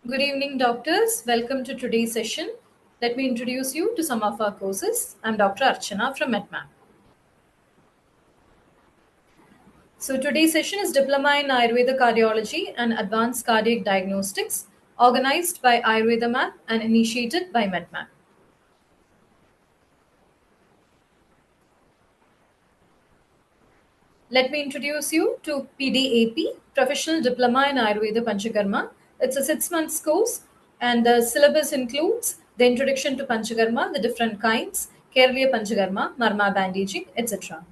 Good evening, doctors. Welcome to today's session. Let me introduce you to some of our courses. I'm Dr. Archana from MedMap. So, today's session is Diploma in Ayurveda Cardiology and Advanced Cardiac Diagnostics, organized by Ayurvedamap and initiated by MedMap. Let me introduce you to PDAP, Professional Diploma in Ayurveda Panchakarma. It's a 6 months course, and the syllabus includes the introduction to Panchakarma, the different kinds, Kerala Panchakarma, Marma bandaging, etc.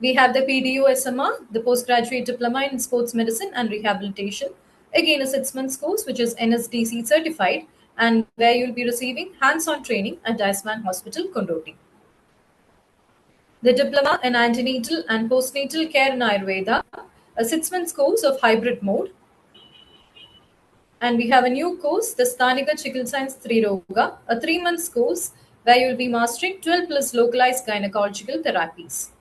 We have the PDU-SMR, the Postgraduate Diploma in Sports Medicine and Rehabilitation. Again, a 6 months course which is NSDC certified and where you'll be receiving hands-on training at Diceman Hospital, Kondoti. The Diploma in Antenatal and Postnatal Care in Ayurveda, a 6 months course of hybrid mode. And we have a new course, the Sthanika Chikitsa 3 Roga, a 3 months course where you'll be mastering 12 plus localized gynecological therapies.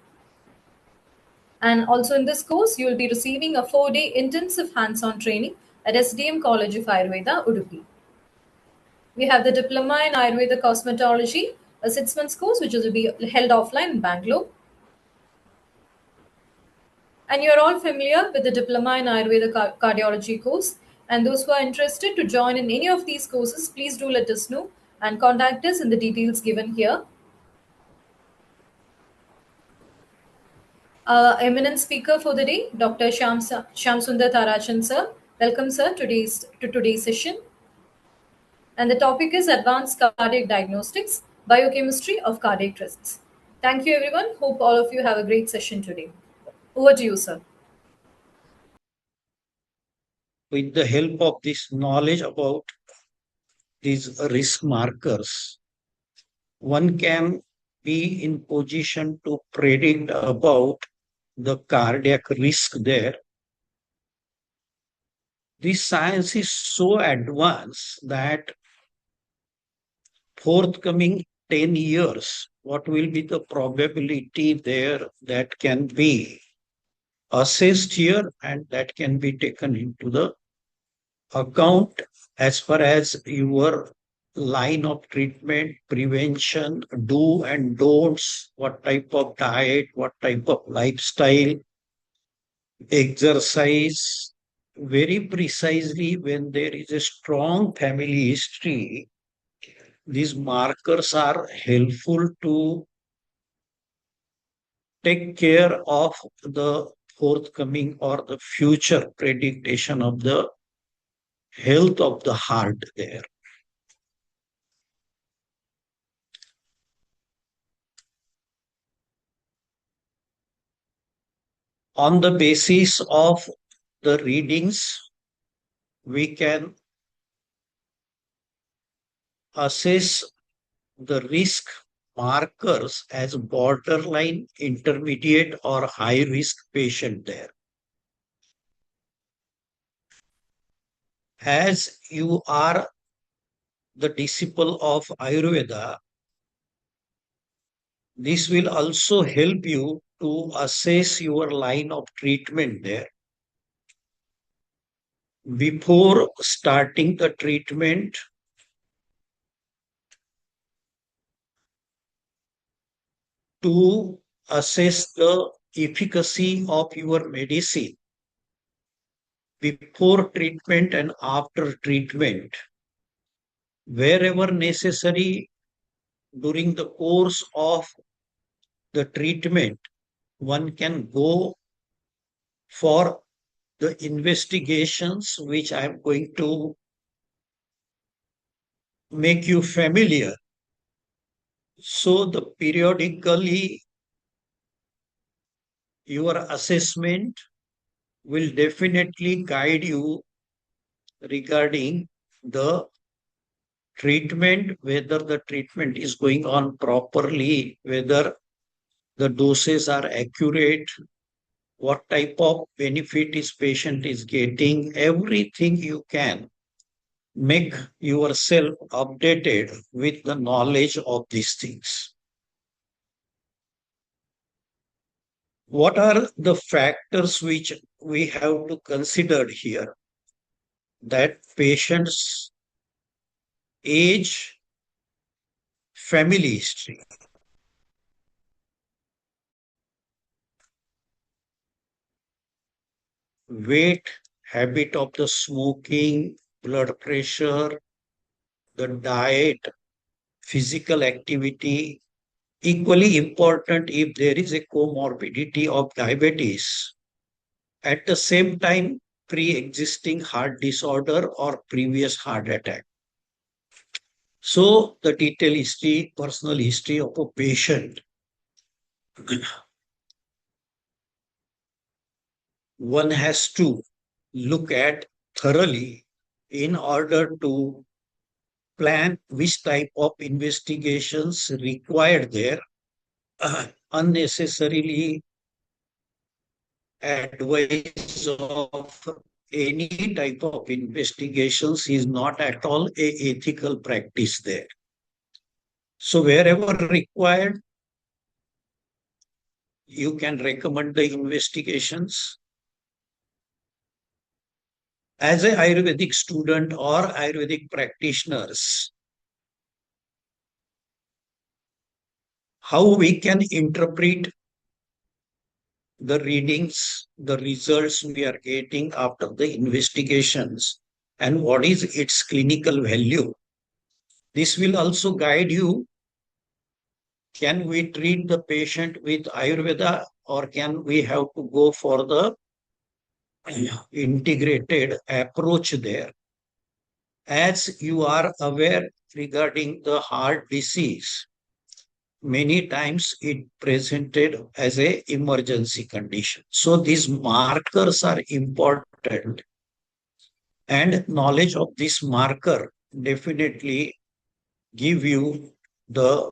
And also in this course, you will be receiving a 4-day intensive hands-on training at SDM College of Ayurveda, Udupi. We have the Diploma in Ayurveda Cosmetology, a 6 months course which will be held offline in Bangalore. And you're all familiar with the Diploma in Ayurveda Cardiology course. And those who are interested to join in any of these courses, please do let us know and contact us in the details given here. Eminent speaker for the day, Dr. Shamsundar Tarachan sir. Welcome, sir, to today's session. And the topic is Advanced Cardiac Diagnostics, Biochemistry of Cardiac Risks. Thank you, everyone. Hope all of you have a great session today. Over to you, sir. With the help of this knowledge about these risk markers, one can be in position to predict about the cardiac risk there. This science is so advanced that forthcoming 10 years, what will be the probability there that can be assessed here and that can be taken into the account as far as your line of treatment, prevention, do and don'ts, what type of diet, what type of lifestyle, exercise. Very precisely, when there is a strong family history, these markers are helpful to take care of the forthcoming or the future prediction of the health of the heart there. On the basis of the readings, we can assess the risk markers as borderline, intermediate, or high risk patient there. As you are the disciple of Ayurveda, this will also help you to assess your line of treatment there. Before starting the treatment, to assess the efficacy of your medicine before treatment and after treatment, wherever necessary during the course of the treatment, one can go for the investigations which I am going to make you familiar. So the periodically your assessment will definitely guide you regarding the treatment, whether the treatment is going on properly, whether the doses are accurate, what type of benefit is patient is getting, everything you can make yourself updated with the knowledge of these things. What are the factors which we have to consider here? that patient's age, family history, weight, habit of the smoking, blood pressure, the diet, physical activity. Equally important if there is a comorbidity of diabetes. At the same time, pre-existing heart disorder or previous heart attack. So the detailed history, personal history of a patient, one has to look at thoroughly in order to plan which type of investigations required there. Unnecessarily advice of any type of investigations is not at all a ethical practice there. So wherever required, you can recommend the investigations. As a Ayurvedic student or Ayurvedic practitioners, how we can interpret the readings, the results we are getting after the investigations, and what is its clinical value. This will also guide you. Can we treat the patient with Ayurveda or can we have to go for the integrated approach there? As you are aware regarding the heart disease, many times it presented as a emergency condition. So these markers are important and knowledge of this marker definitely give you the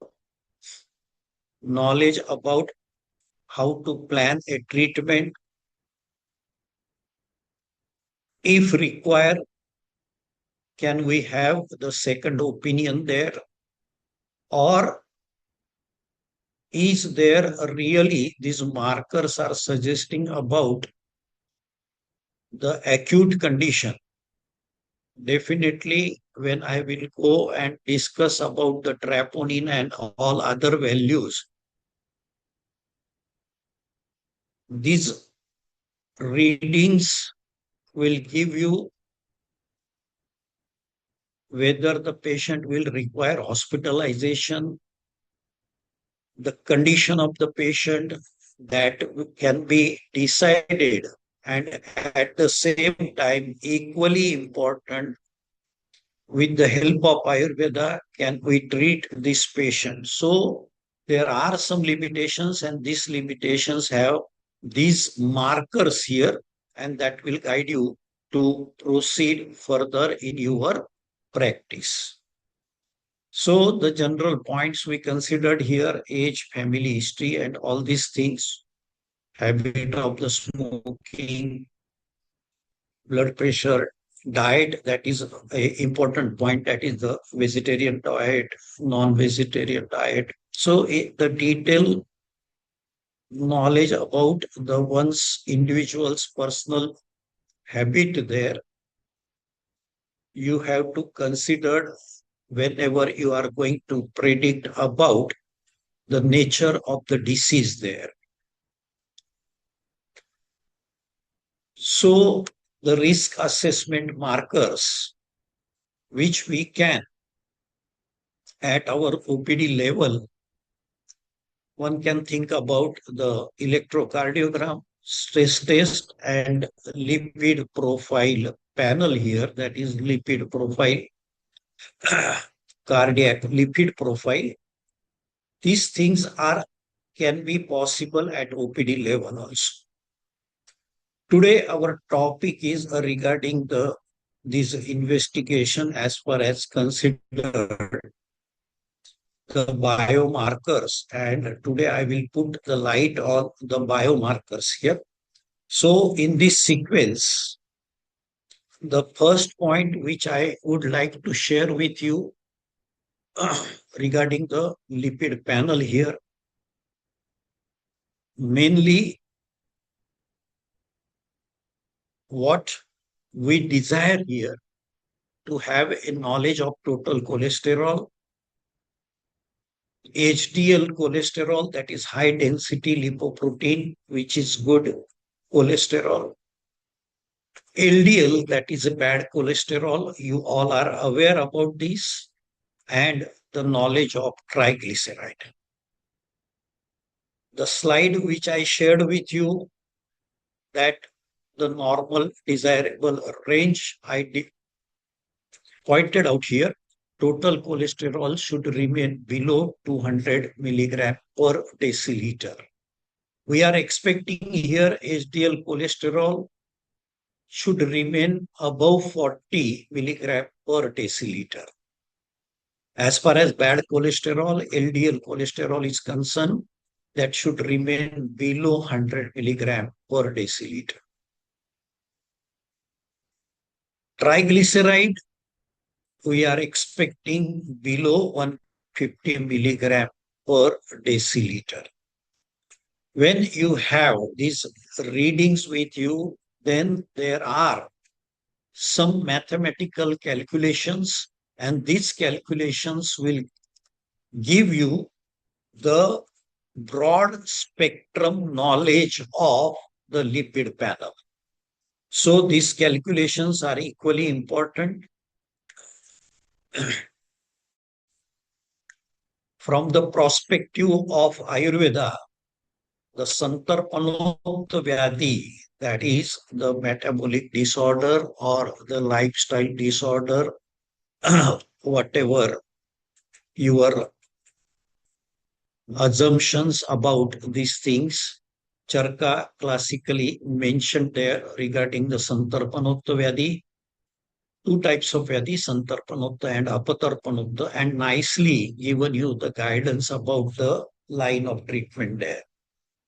knowledge about how to plan a treatment. If required, can we have the second opinion there? Or is there really these markers are suggesting about the acute condition? Definitely, when I will go and discuss about the troponin and all other values, these readings will give you whether the patient will require hospitalization, the condition of the patient that can be decided, and at the same time, equally important, with the help of Ayurveda, can we treat this patient? So there are some limitations, and these limitations have these markers here, and that will guide you to proceed further in your practice. So the general points we considered here, age, family history, and all these things, habit of the smoking, blood pressure, diet, that is an important point, that is the vegetarian diet, non-vegetarian diet. So the detailed knowledge about the one's individual's personal habit there, you have to consider whenever you are going to predict about the nature of the disease there. So the risk assessment markers, which we can at our OPD level, one can think about the electrocardiogram, stress test, and lipid profile panel here, that is lipid profile, cardiac lipid profile. These things are can be possible at OPD level also. Today, our topic is regarding this investigation as far as considered the biomarkers. And today I will put the light on the biomarkers here. So in this sequence, the first point which I would like to share with you regarding the lipid panel here, mainly what we desire here to have a knowledge of total cholesterol, HDL cholesterol, that is high density lipoprotein, which is good cholesterol, LDL, that is a bad cholesterol. You all are aware about this, and the knowledge of triglyceride. The slide which I shared with you, that the normal desirable range I pointed out here, total cholesterol should remain below 200 milligram per deciliter. We are expecting here HDL cholesterol should remain above 40 milligram per deciliter. As far as bad cholesterol, LDL cholesterol is concerned, that should remain below 100 milligram per deciliter. Triglyceride, we are expecting below 150 milligram per deciliter. When you have these readings with you, then there are some mathematical calculations, and these calculations will give you the broad spectrum knowledge of the lipid panel. So these calculations are equally important. From the perspective of Ayurveda, the Santarpanokta Vyadhi, that is the metabolic disorder or the lifestyle disorder, whatever your assumptions about these things, Charka classically mentioned there regarding the Santarpanokta Vyadhi. Two types of Vyadhi, Santarpanokta and Apatarpanokta, and nicely given you the guidance about the line of treatment there.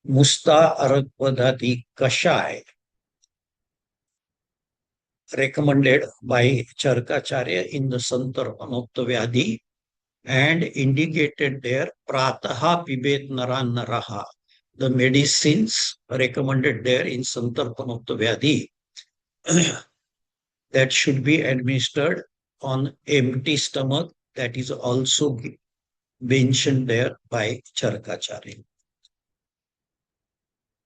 Musta Arakvadati Kashai, recommended by Charkacharya in the Santarpanokta Vyadhi, and indicated there Prataha Pibet Naran Naraha. The medicines recommended there in Santarpanokta Vyadhi that should be administered on empty stomach, that is also mentioned there by Charkacharya.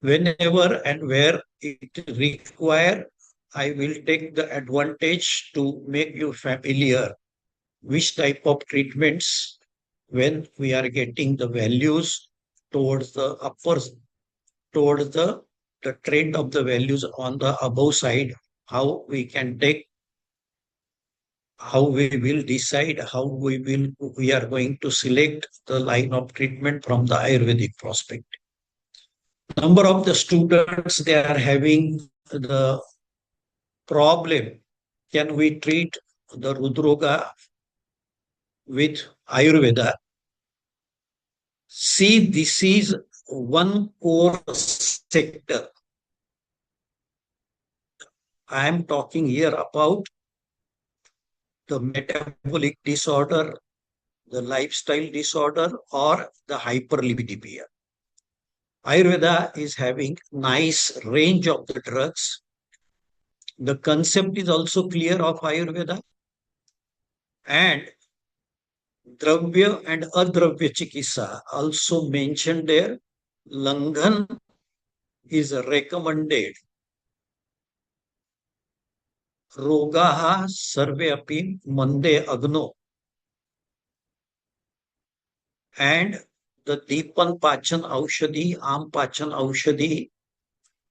Whenever and where it require, I will take the advantage to make you familiar which type of treatments, when we are getting the values towards the upper, towards the trend of the values on the above side, how we can take, how we will decide, how we are going to select the line of treatment from the Ayurvedic perspective. Number of the students, they are having the problem, can we treat the Rudroga with Ayurveda? See, this is one core sector. I am talking here about the metabolic disorder, the lifestyle disorder, or the hyperlipidemia. Ayurveda is having nice range of the drugs. The concept is also clear of Ayurveda, and Dravya and Adravya Chikitsa also mentioned there. Langhan is recommended. Rogaha sarve api mande agno. And the Deepan Pachan Aushadhi, Am Pachan Aushadhi,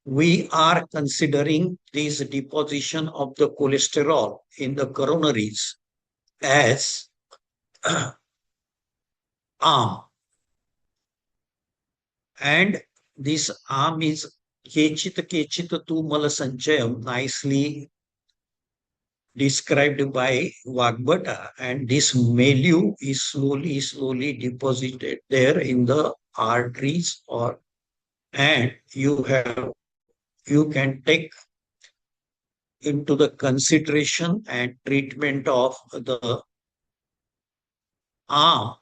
we are considering this deposition of the cholesterol in the coronaries as arm. And this arm is Kechit tu Mala Sanchayam, nicely described by Vagbata. And this milieu is slowly deposited there in the arteries, or and you can take into the consideration and treatment of the arm.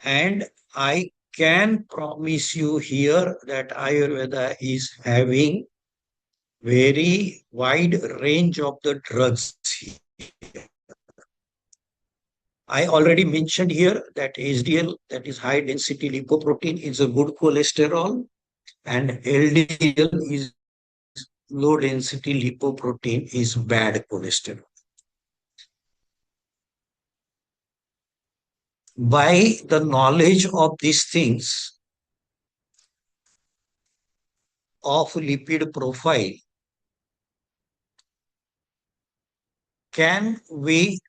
And I can promise you here that Ayurveda is having very wide range of the drugs here. I already mentioned here that HDL, that is high density lipoprotein, is a good cholesterol, and LDL is low density lipoprotein is bad cholesterol. By the knowledge of these things of lipid profile, can we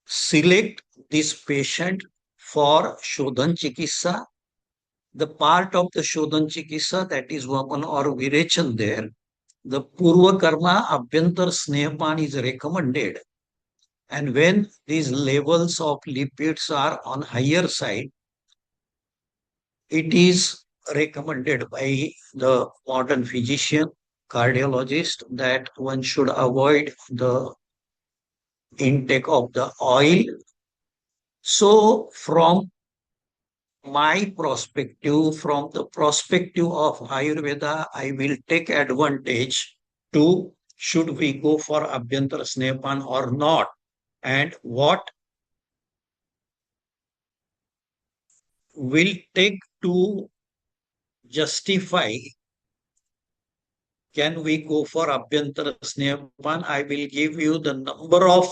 select this patient for Shodhan Chikitsa? The part of the Shodhan Chikitsa, that is Vaman or Virechan there, the Purva Karma Abhyantar Snehapan is recommended. And when these levels of lipids are on higher side, it is recommended by the modern physician, cardiologist, that one should avoid the intake of the oil. So, from my perspective, from the perspective of Ayurveda, I will take advantage to should we go for Abhyantar Snepan or not, and what will take to justify can we go for Abhyantara Snehapan? I will give you the number of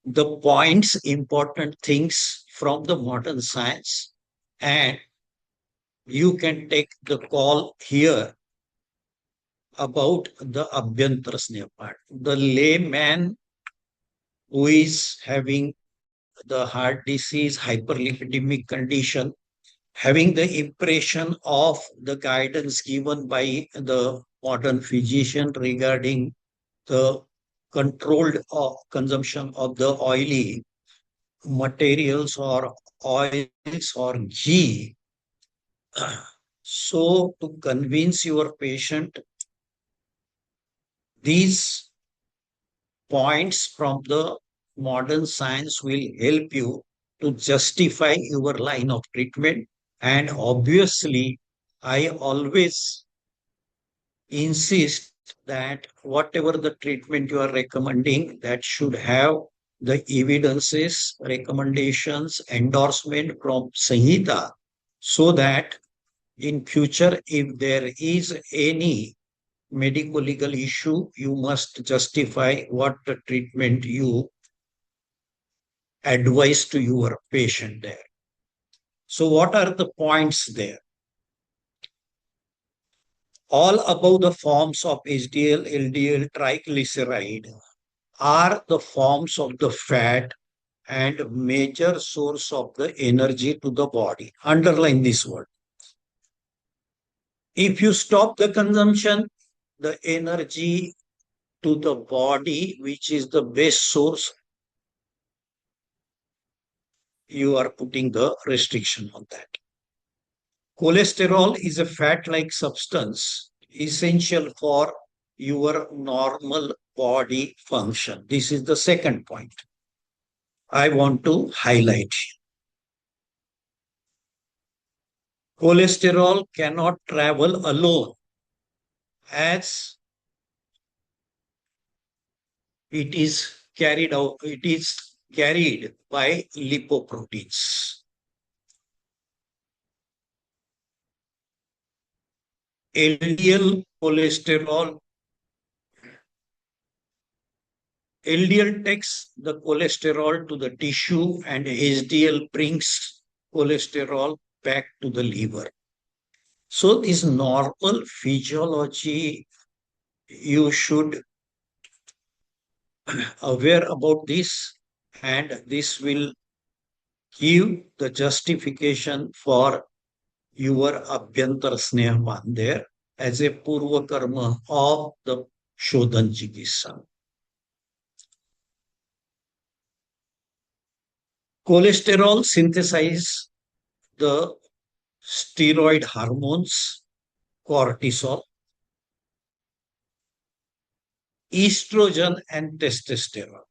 the points, important things from the modern science, and you can take the call here about the Abhyantara Snehapan. The layman who is having the heart disease, hyperlipidemic condition, having the impression of the guidance given by the modern physician regarding the controlled consumption of the oily materials or oils or ghee. So, to convince your patient, these points from the modern science will help you to justify your line of treatment. And obviously, I always insist that whatever the treatment you are recommending, that should have the evidences, recommendations, endorsement from Sanhita, so that in future, if there is any medical legal issue, you must justify what the treatment you advise to your patient there. So, what are the points there? All above the forms of HDL, LDL, triglyceride are the forms of the fat and major source of the energy to the body. Underline this word. If you stop the consumption, the energy to the body, which is the best source, you are putting the restriction on that. Cholesterol is a fat-like substance essential for your normal body function. This is the second point I want to highlight. Cholesterol cannot travel alone, as it is carried by lipoproteins. LDL cholesterol, LDL takes the cholesterol to the tissue and HDL brings cholesterol back to the liver. So this normal physiology, you should aware about this, and this will give the justification for your Abhyantar Snehaman there as a Purva Karma of the Shodhan Chikitsa. Cholesterol synthesize the steroid hormones, cortisol, estrogen, and testosterone.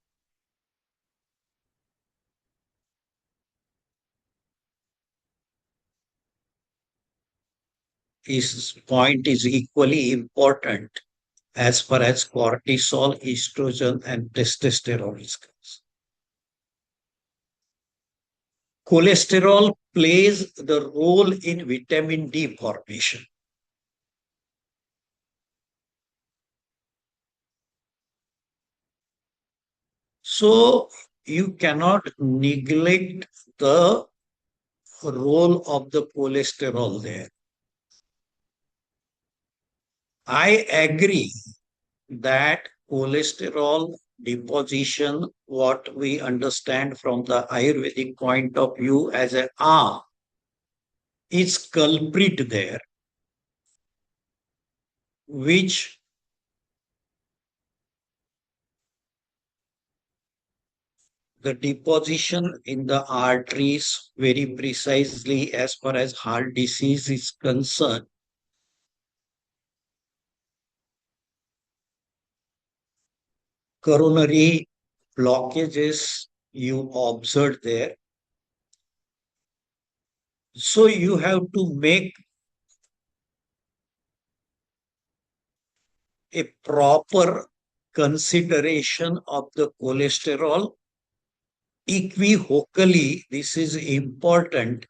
point is equally important as far as cortisol, estrogen, and testosterone is concerned. Cholesterol plays the role in vitamin D formation. So you cannot neglect the role of the cholesterol there. I agree that cholesterol deposition, what we understand from the Ayurvedic point of view as a is culprit there, which the deposition in the arteries very precisely as far as heart disease is concerned. Coronary blockages you observed there. So you have to make a proper consideration of the cholesterol equivocally. This is important.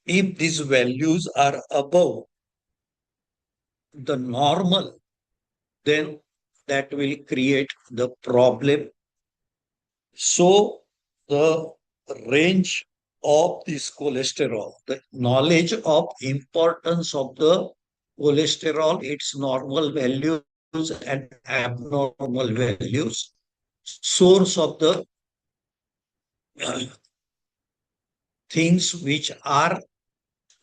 If these values are above the normal, then that will create the problem. So the range of this cholesterol, the knowledge of importance of the cholesterol, its normal values and abnormal values, source of the things which are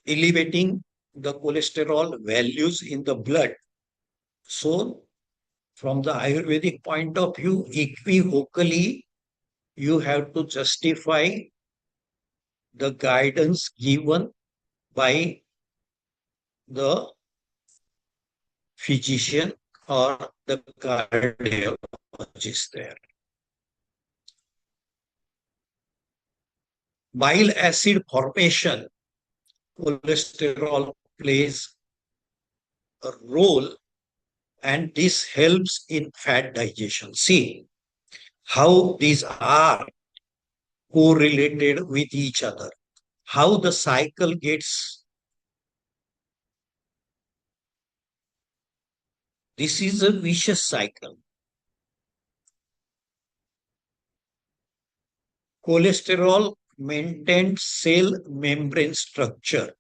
elevating the cholesterol values in the blood. So from the Ayurvedic point of view, equivocally, you have to justify the guidance given by the physician or the cardiologist there. Bile acid formation, cholesterol plays a role, and this helps in fat digestion. See how these are correlated with each other, how the cycle gets. This is a vicious cycle. Cholesterol maintains cell membrane structure.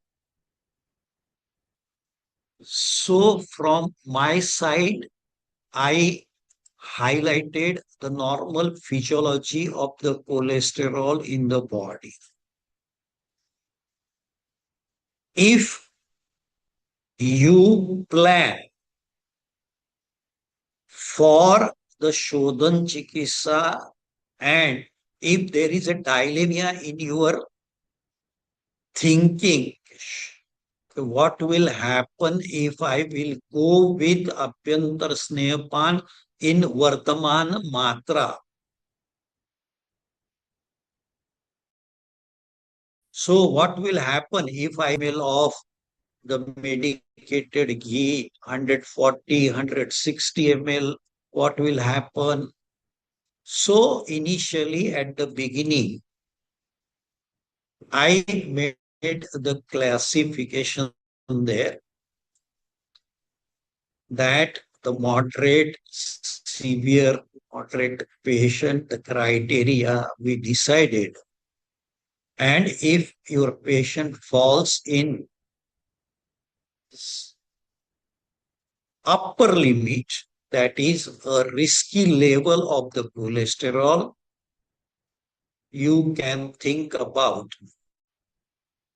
So from my side, I highlighted the normal physiology of the cholesterol in the body. If you plan for the Shodhan Chikitsa, and if there is a dilemma in your thinking, what will happen if I will go with Abhyantar Snehapan in Vartaman Matra? So what will happen if I will off the medicated ghee 140, 160 ml? What will happen? So initially at the beginning, I made the classification there that the moderate, severe, moderate patient, the criteria we decided. And if your patient falls in upper limit, that is a risky level of the cholesterol, you can think about.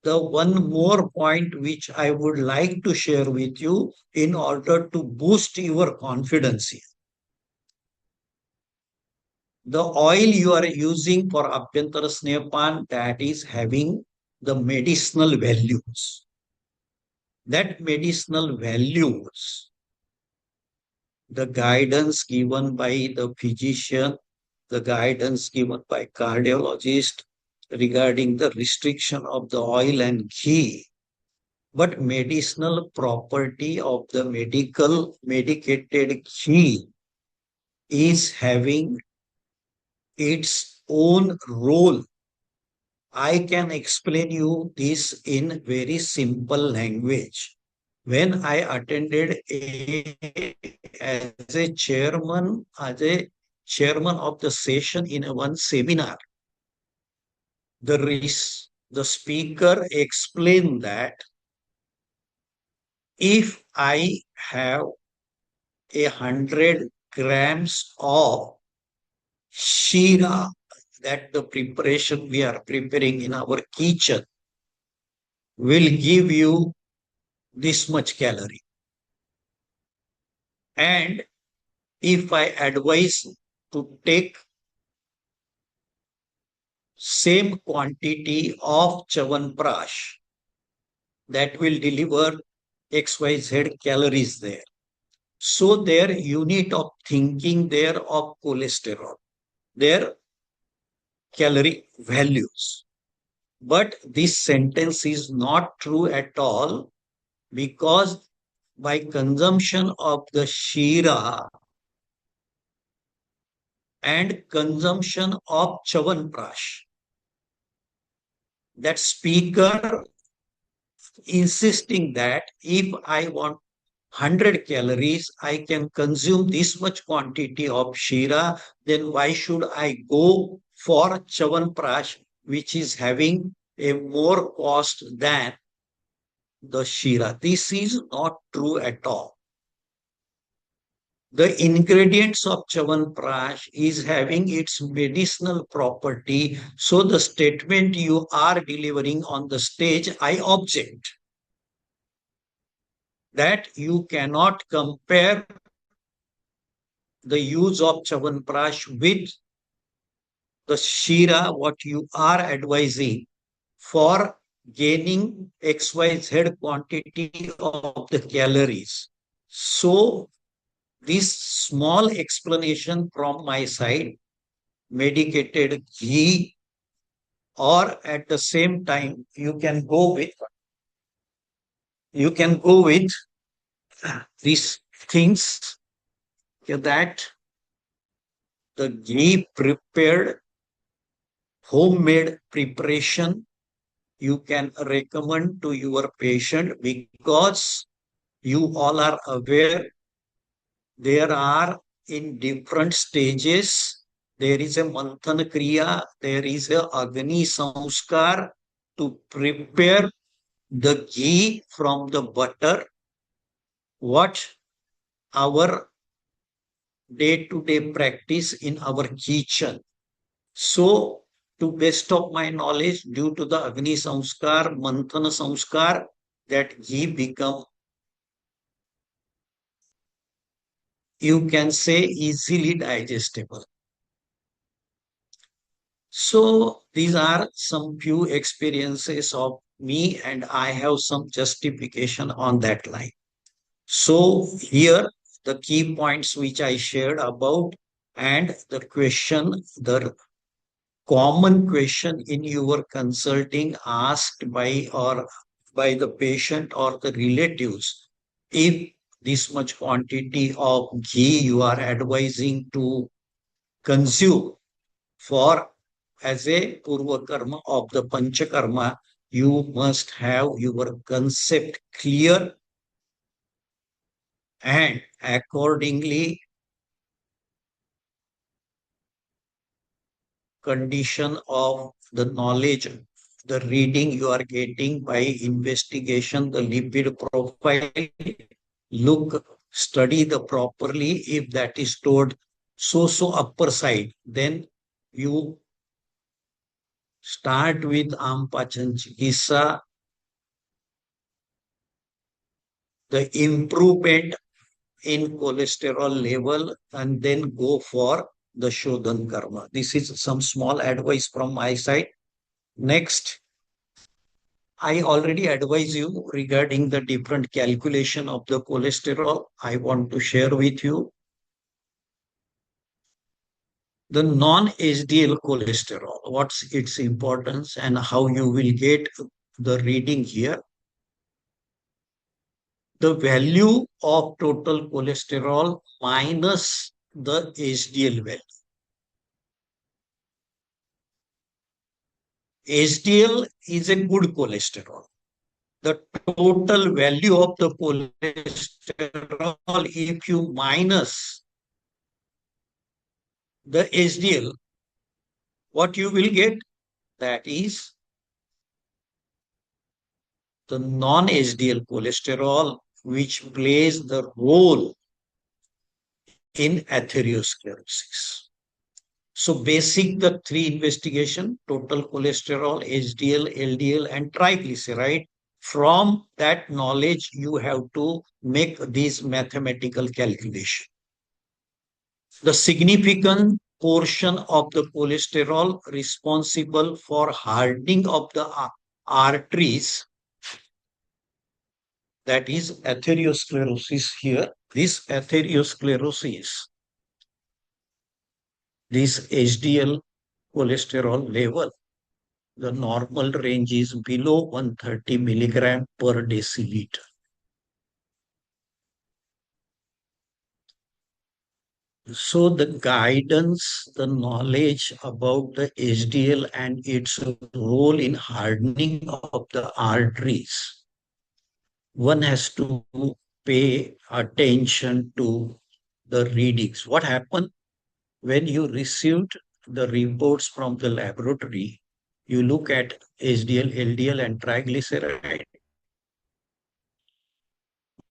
The one more point which I would like to share with you in order to boost your confidence. The oil you are using for Abhyantara Snehapan, that is having the medicinal values. That medicinal values, the guidance given by the physician, the guidance given by cardiologist regarding the restriction of the oil and ghee, But medicinal property of the medicated ghee is having its own role. I can explain you this in very simple language. When I attended as a chairman of the session in one seminar, the speaker explained that if I have 100 grams of shira, that the preparation we are preparing in our kitchen, will give you this much calorie. And if I advise to take same quantity of chawanprash, that will deliver XYZ calories there. So their unit of thinking there of cholesterol, their calorie values. But this sentence is not true at all, because by consumption of the shira and consumption of chawanprash, that speaker insisting that if I want 100 calories, I can consume this much quantity of shira, then why should I go for chawanprash, which is having a more cost than the shira? This is not true at all. The ingredients of chawanprash is having its medicinal property. So the statement you are delivering on the stage, I object that you cannot compare the use of chawanprash with the shira, what you are advising for gaining XYZ quantity of the calories. So this small explanation from my side, medicated ghee, or at the same time you can go with these things, that the ghee prepared homemade preparation you can recommend to your patient, because you all are aware there are in different stages. There is a Manthan Kriya, there is a Agni Samskar to prepare the ghee from the butter, what our day-to-day practice in our kitchen. So, to best of my knowledge, due to the Agni Samskar, Manthana Samskar, that ghee become, you can say, easily digestible. So these are some few experiences of me, and I have some justification on that line. So here the key points which I shared about, and the question, the common question in your consulting asked by or by the patient or the relatives, if this much quantity of ghee you are advising to consume for as a purva karma of the panchakarma, you must have your concept clear, and accordingly condition of the knowledge, the reading you are getting by investigation, the lipid profile, look, study the properly. If that is stored so upper side, then you start with Ampachan Chikisa, the improvement in cholesterol level, and then go for the Shodhan Karma. This is some small advice from my side. Next, I already advise you regarding the different calculation of the cholesterol. I want to share with you the non-HDL cholesterol, what's its importance and how you will get the reading here. the value of total cholesterol minus the HDL value. HDL is a good cholesterol. The total value of the cholesterol, if you minus the HDL, what you will get, that is the non-HDL cholesterol, which plays the role in atherosclerosis. So basic, the three investigation: total cholesterol, HDL, LDL, and triglyceride. From that knowledge, you have to make these mathematical calculation. The significant portion of the cholesterol responsible for hardening of the arteries, that is atherosclerosis here. This atherosclerosis, this HDL cholesterol level, the normal range is below 130 milligram per deciliter. So the guidance, the knowledge about the HDL and its role in hardening of the arteries, one has to pay attention to the readings. What happened when you received the reports from the laboratory? You look at HDL, LDL, and triglyceride,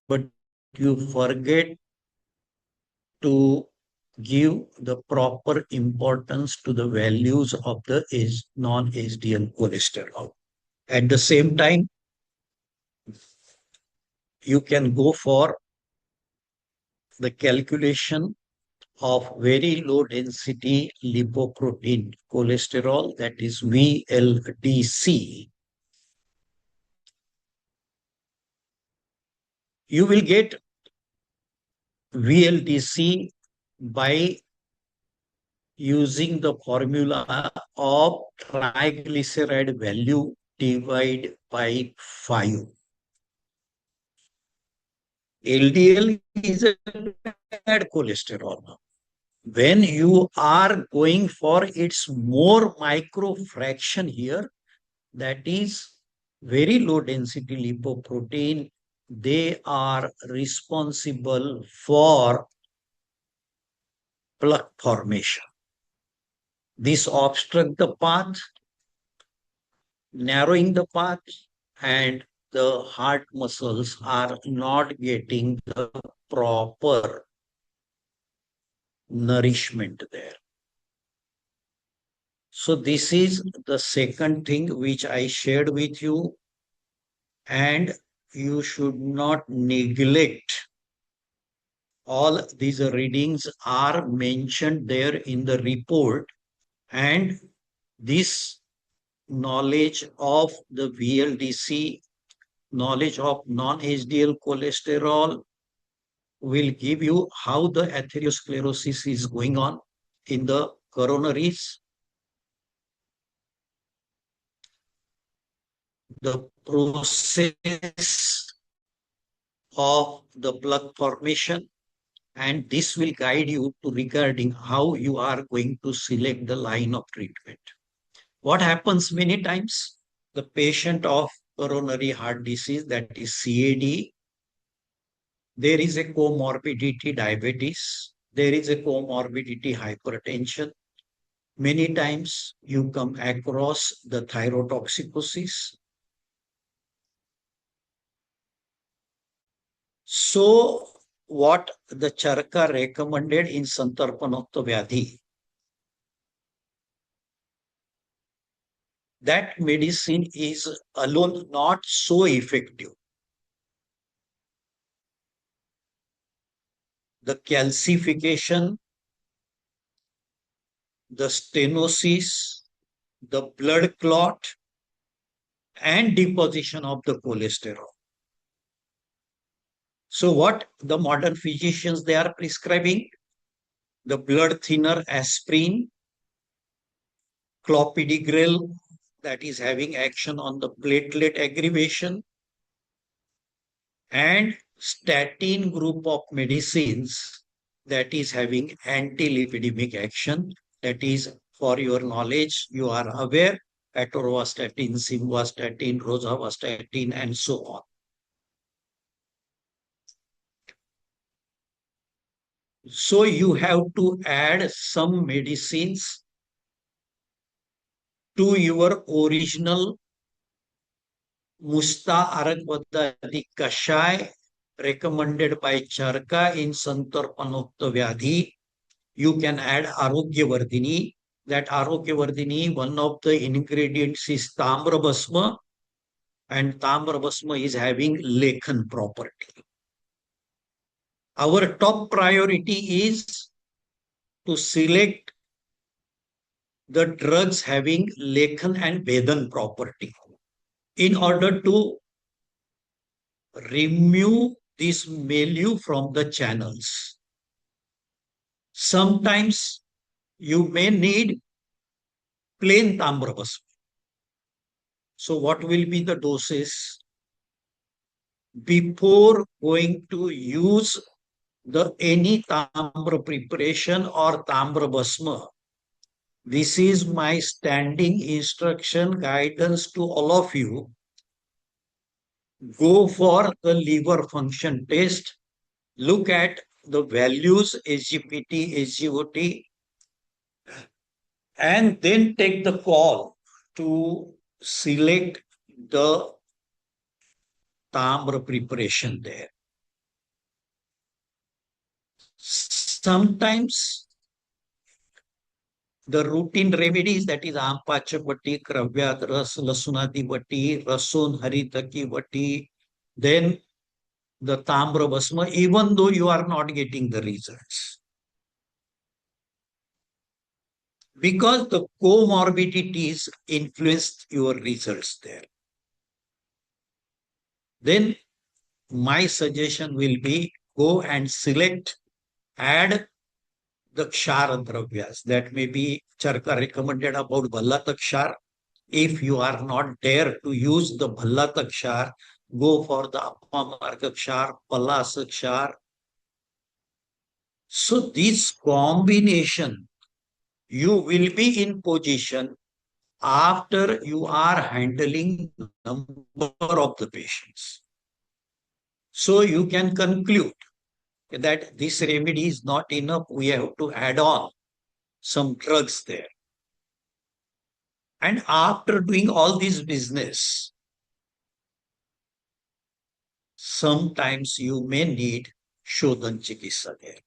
but you forget to give the proper importance to the values of the non-HDL cholesterol. At the same time, you can go for the calculation of very low density lipoprotein cholesterol, that is VLDC. You will get VLDC by using the formula of triglyceride value divided by 5. LDL is a bad cholesterol. When you are going for its more micro fraction here, that is very low density lipoprotein, they are responsible for plaque formation. This obstructs the path, narrowing the path, and the heart muscles are not getting the proper nourishment there. So this is the second thing which I shared with you, and you should not neglect. All these readings are mentioned there in the report, and this knowledge of the VLDC, knowledge of non-HDL cholesterol will give you how the atherosclerosis is going on in the coronaries, the process of the plaque formation, and this will guide you to regarding how you are going to select the line of treatment. What happens many times? The patient of coronary heart disease, that is CAD, there is a comorbidity diabetes, there is a comorbidity hypertension. Many times you come across the thyrotoxicosis. So what the Charka recommended in Santarpanotto Vyadhi, that medicine is alone not so effective. The calcification, the stenosis, the blood clot, and deposition of the cholesterol. So what the modern physicians, they are prescribing? The blood thinner aspirin, clopidogrel, that is having action on the platelet aggregation, and statin group of medicines that is having anti-lipidemic action. That is, for your knowledge, you are aware, atorvastatin, simvastatin, rosuvastatin, and so on. So you have to add some medicines to your original Musta Arakvadadi Kashai recommended by Charka in Santarpanokta Vyadhi. You can add Arogyavardhini. That Arogyavardhini, one of the ingredients is Tamrabhasma, and Tamrabhasma is having Lekhan property. Our top priority is to select the drugs having Lekhan and Vedan property in order to remove this milieu from the channels. Sometimes you may need plain Tamrabhasma. So what will be the doses? Before going to use the any Tambra preparation or Tambra Bhasma, this is my standing instruction guidance to all of you. Go for the liver function test. Look at the values SGPT, SGOT, and then take the call to select the Tambra preparation there. Sometimes the routine remedies, that is Ampachapati, Kravyat, Ras, Lasunati Vati, Rasun, Haritaki Vati, then the Tambra Basma, even though you are not getting the results. Because the comorbidities influence your results there. Then my suggestion will be go and select, add the Kshar Dravyas. That may be Charka recommended about Bhallatak Kshar. If you are not there to use the Bhallatak Kshar, go for the Apamarga Kshar, Palasa Kshar. So this combination, you will be in position after you are handling number of the patients. So you can conclude that this remedy is not enough. We have to add on some drugs there. And after doing all this business, sometimes you may need Shodhan Chikitsa there.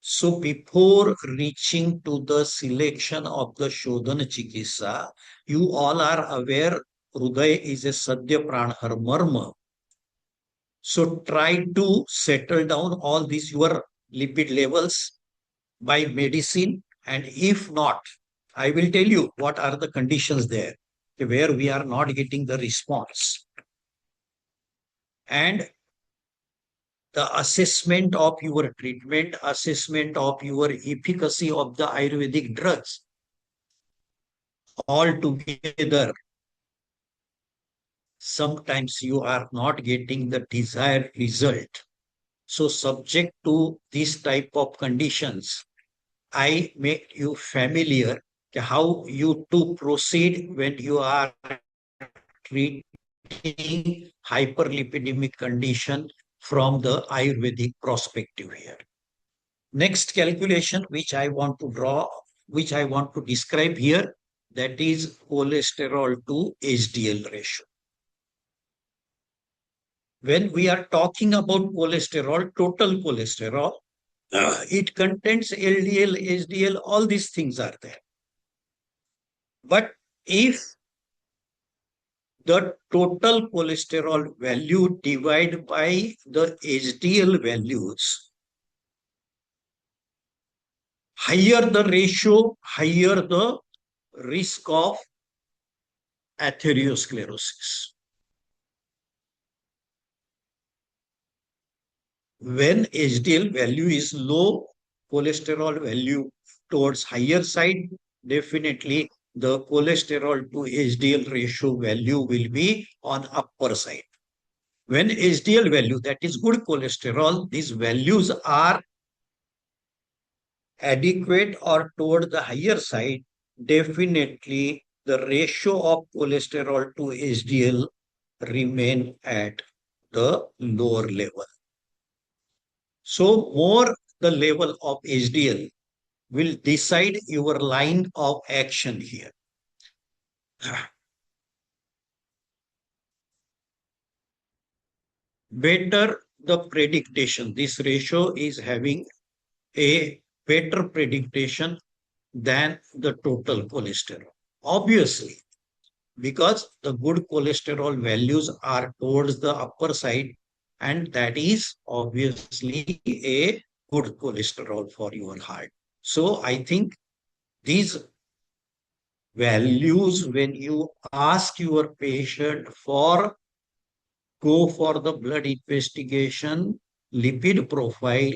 So before reaching to the selection of the Shodhan Chikitsa, you all are aware Hridaya is a Sadhya Pranhar Marma. So try to settle down all these your lipid levels by medicine. And if not, I will tell you what are the conditions there where we are not getting the response. And the assessment of your treatment, assessment of your efficacy of the Ayurvedic drugs, all together, sometimes you are not getting the desired result. So subject to this type of conditions, I make you familiar how you to proceed when you are treating hyperlipidemic condition from the Ayurvedic perspective here. Next calculation which I want to draw, which I want to describe here, that is cholesterol to HDL ratio. When we are talking about cholesterol, total cholesterol, it contains LDL, HDL, all these things are there. But if the total cholesterol value divided by the HDL values, higher the ratio, higher the risk of atherosclerosis. When HDL value is low, cholesterol value towards higher side, definitely the cholesterol to HDL ratio value will be on upper side. When HDL value, that is good cholesterol, these values are adequate or toward the higher side, definitely the ratio of cholesterol to HDL remain at the lower level. So more the level of HDL will decide your line of action here. Better the prediction. This ratio is having a better prediction than the total cholesterol. Obviously, because the good cholesterol values are towards the upper side, and that is obviously a good cholesterol for your heart. So I think these values, when you ask your patient for go for the blood investigation, lipid profile,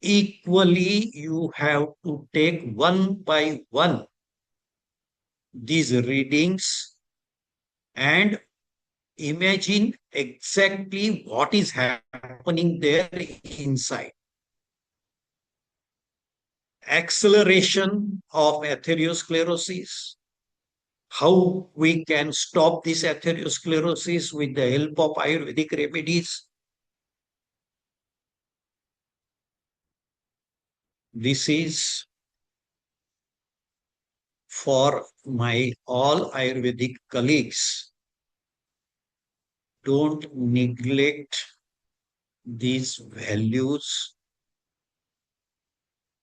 equally you have to take one by one these readings and imagine exactly what is happening there inside. Acceleration of atherosclerosis, how we can stop this atherosclerosis with the help of Ayurvedic remedies. This is for my all Ayurvedic colleagues. Don't neglect these values.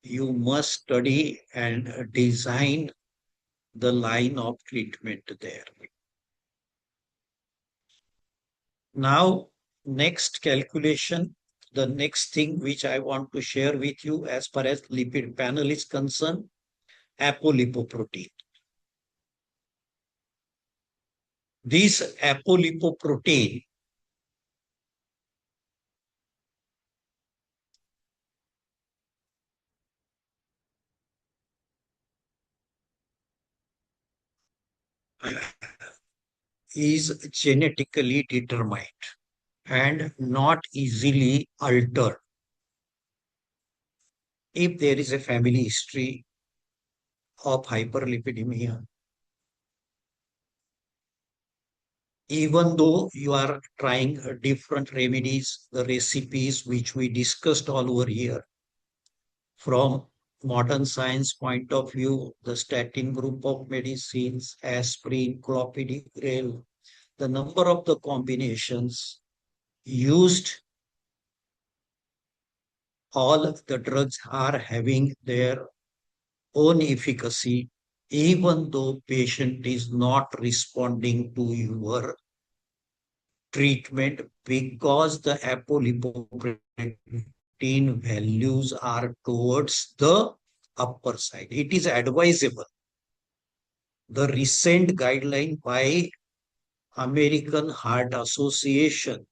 You must study and design the line of treatment there. Now, next calculation, the next thing which I want to share with you as far as lipid panel is concerned, apolipoprotein. This apolipoprotein is genetically determined and not easily altered. If there is a family history of hyperlipidemia, even though you are trying different remedies, the recipes which we discussed all over here, from modern science point of view, the statin group of medicines, aspirin, clopidogrel, the number of the combinations used, all of the drugs are having their own efficacy, even though patient is not responding to your treatment because the apolipoprotein values are towards the upper side. It is advisable. The recent guideline by American Heart Association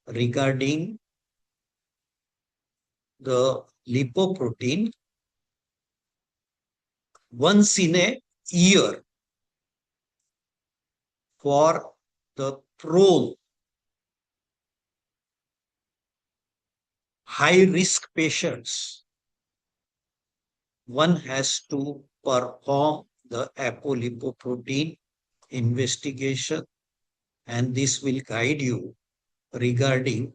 regarding the lipoprotein once in a year for the prone high risk patients, one has to perform the apolipoprotein investigation, and this will guide you regarding.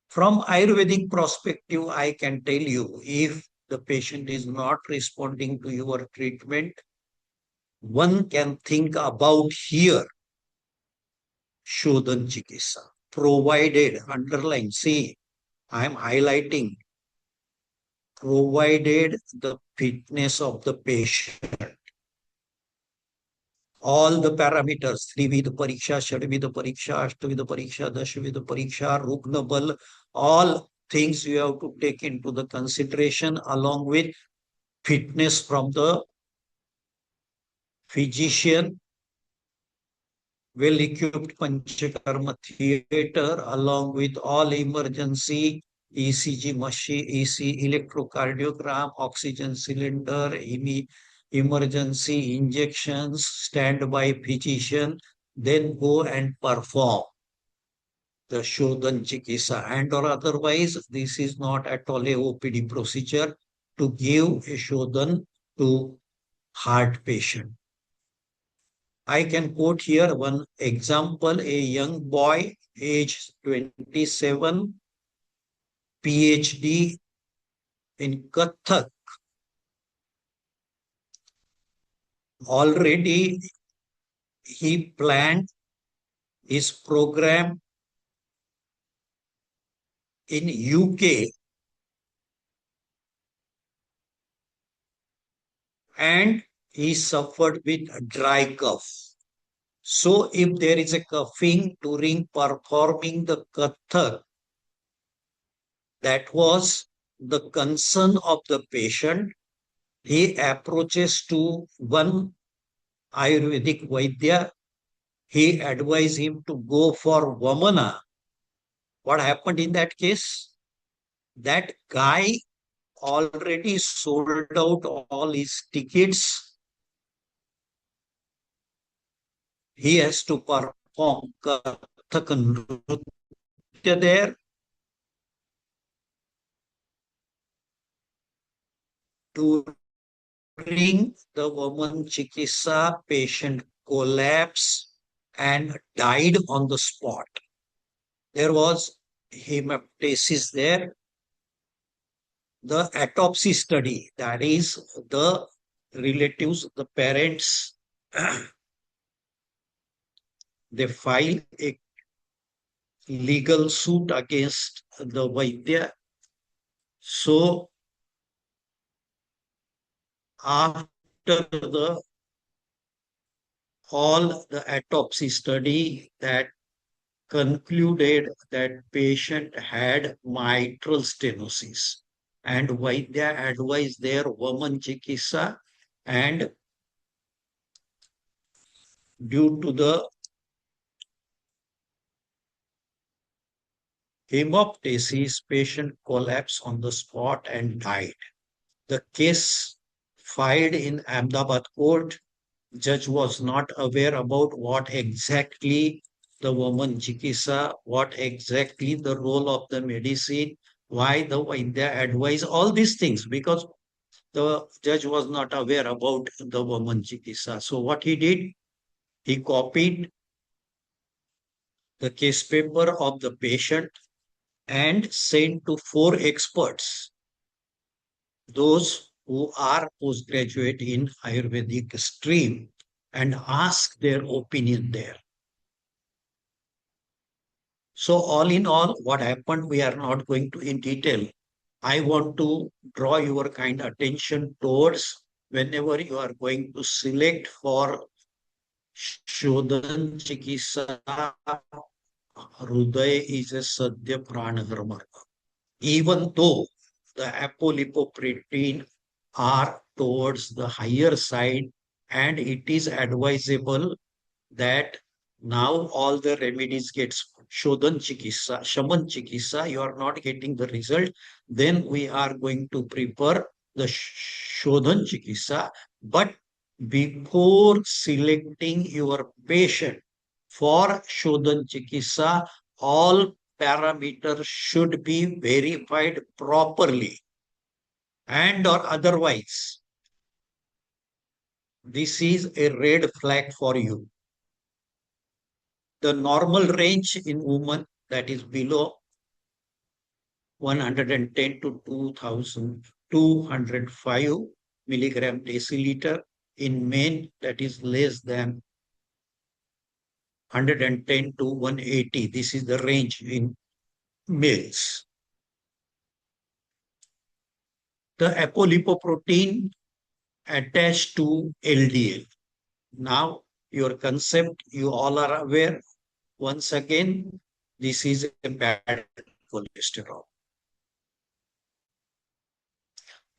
From Ayurvedic perspective, I can tell you if the patient is not responding to your treatment, one can think about here Shodhan Chikitsa, provided, underline, see, I am highlighting, provided the fitness of the patient. All the parameters, Trivid Pariksha, Shadvid Pariksha, Ashtavid Pariksha, Dashvid Pariksha, Rugnabal, all things you have to take into the consideration along with fitness from the physician, well-equipped Panchakarma theater, along with all emergency ECG machine, EC electrocardiogram, oxygen cylinder, emergency injections, standby physician. then go and perform the Shodhan Chikisa. And or otherwise, this is not at all a OPD procedure to give a Shodhan to heart patient. I can quote here one example, a young boy, age 27, PhD in Kathak. Already he planned his program in UK and he suffered with dry cough. So if there is a coughing during performing the Kathak, that was the concern of the patient. He approaches to one Ayurvedic Vaidya. He advised him to go for Vamana. What happened in that case? That guy already sold out all his tickets. He has to perform Kathak Nritya there. During the woman Chikisa, patient collapsed and died on the spot. There was hemoptysis there. The autopsy study, that is the relatives, the parents, they file a legal suit against the Vaidya. So after the all the autopsy study that concluded that patient had mitral stenosis and Vaidya advised their woman Chikisa, and due to the hemoptysis, patient collapsed on the spot and died. The case filed in Ahmedabad court. Judge was not aware about what exactly the woman Chikisa, what exactly the role of the medicine, why the Vaidya advised all these things, because the judge was not aware about the woman Chikisa. So what he did, he copied the case paper of the patient and sent to 4 experts, those who are postgraduate in Ayurvedic stream, and ask their opinion there. So all in all, what happened, we are not going to in detail. I want to draw your kind attention towards whenever you are going to select for Shodhan Chikisa, Hridaya is a Sadhya Pranadharma. Even though the apolipoprotein are towards the higher side, and it is advisable that now all the remedies gets Shodhan Chikisa, Shaman Chikisa, you are not getting the result, then we are going to prepare the Shodhan Chikisa. But before selecting your patient for Shodhan Chikisa, all parameters should be verified properly, and or otherwise this is a red flag for you. The normal range in women, that is below 110 to 2205 milligram deciliter. In men, that is less than 110 to 180. This is the range in males. The apolipoprotein attached to LDL. Now, your concept, you all are aware. Once again, this is a bad cholesterol.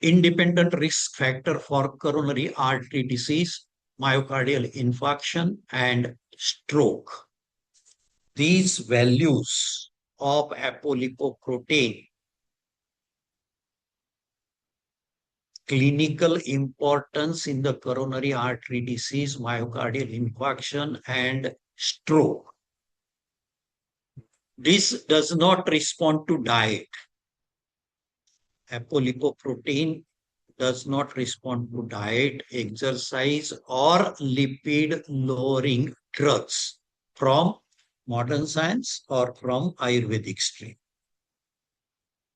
Independent risk factor for coronary artery disease, myocardial infarction, and stroke. These values of apolipoprotein, clinical importance in the coronary artery disease, myocardial infarction, and stroke. This does not respond to diet. Apolipoprotein does not respond to diet, exercise, or lipid lowering drugs from modern science or from Ayurvedic stream.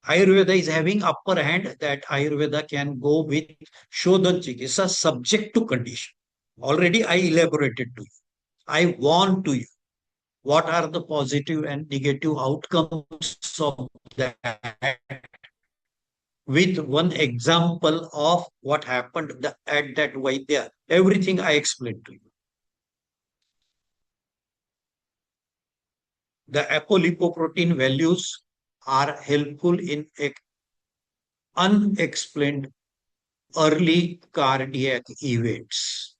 Ayurveda is having upper hand that Ayurveda can go with Shodhan Chikitsa subject to condition. Already I elaborated to you. I warned to you what are the positive and negative outcomes of that with one example of what happened at that Vaidya. Everything I explained to you. The apolipoprotein values are helpful in unexplained early cardiac events.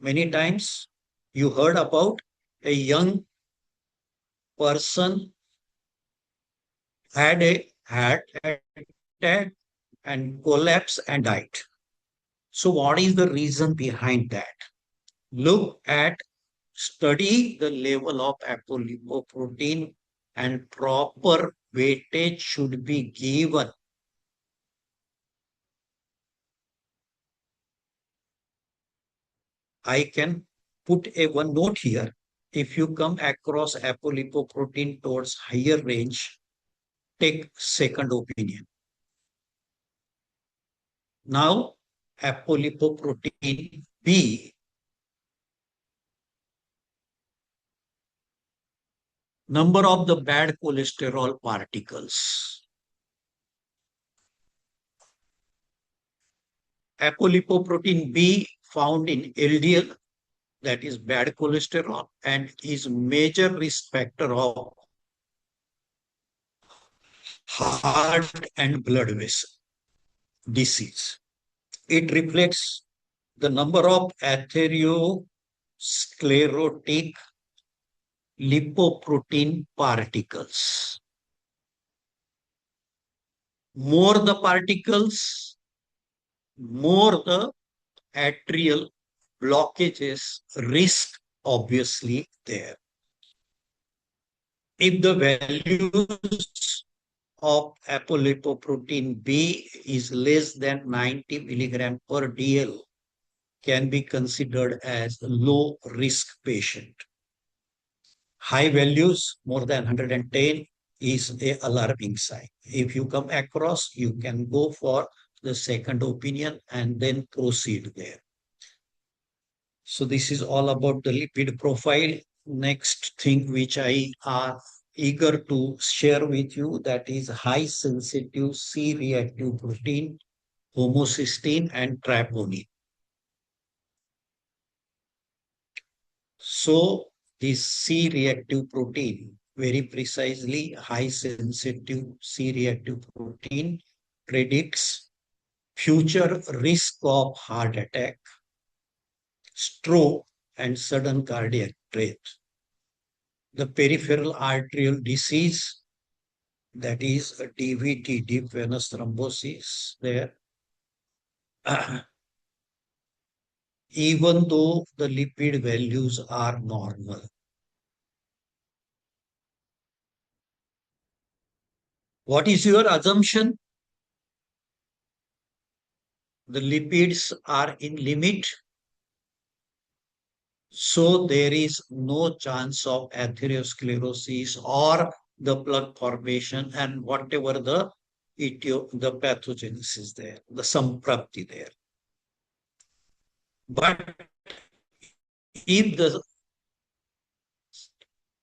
Many times you heard about a young person had a heart attack and collapse and died. So what is the reason behind that? Look at, study the level of apolipoprotein and proper weightage should be given. I can put a one note here. If you come across apolipoprotein towards higher range, take second opinion. Now, apolipoprotein B, number of the bad cholesterol particles. Apolipoprotein B found in LDL, that is bad cholesterol, and is major risk factor of heart and blood vessel disease. It reflects the number of atherosclerotic lipoprotein particles. More the particles, more the atrial blockages risk obviously there. If the values of apolipoprotein B is less than 90 milligram per DL, can be considered as low risk patient. High values more than 110 is a alarming sign. If you come across, you can go for the second opinion and then proceed there. So this is all about the lipid profile. Next thing which I are eager to share with you, that is high sensitive C-reactive protein, homocysteine and troponin. So this C-reactive protein, very precisely high sensitive C-reactive protein, predicts future risk of heart attack, stroke and sudden cardiac death. The peripheral arterial disease, that is a DVT, deep venous thrombosis there, even though the lipid values are normal. What is your assumption? The lipids are in limit, so there is no chance of atherosclerosis or the plaque formation and whatever the pathogenesis there, the samprapti there. But if the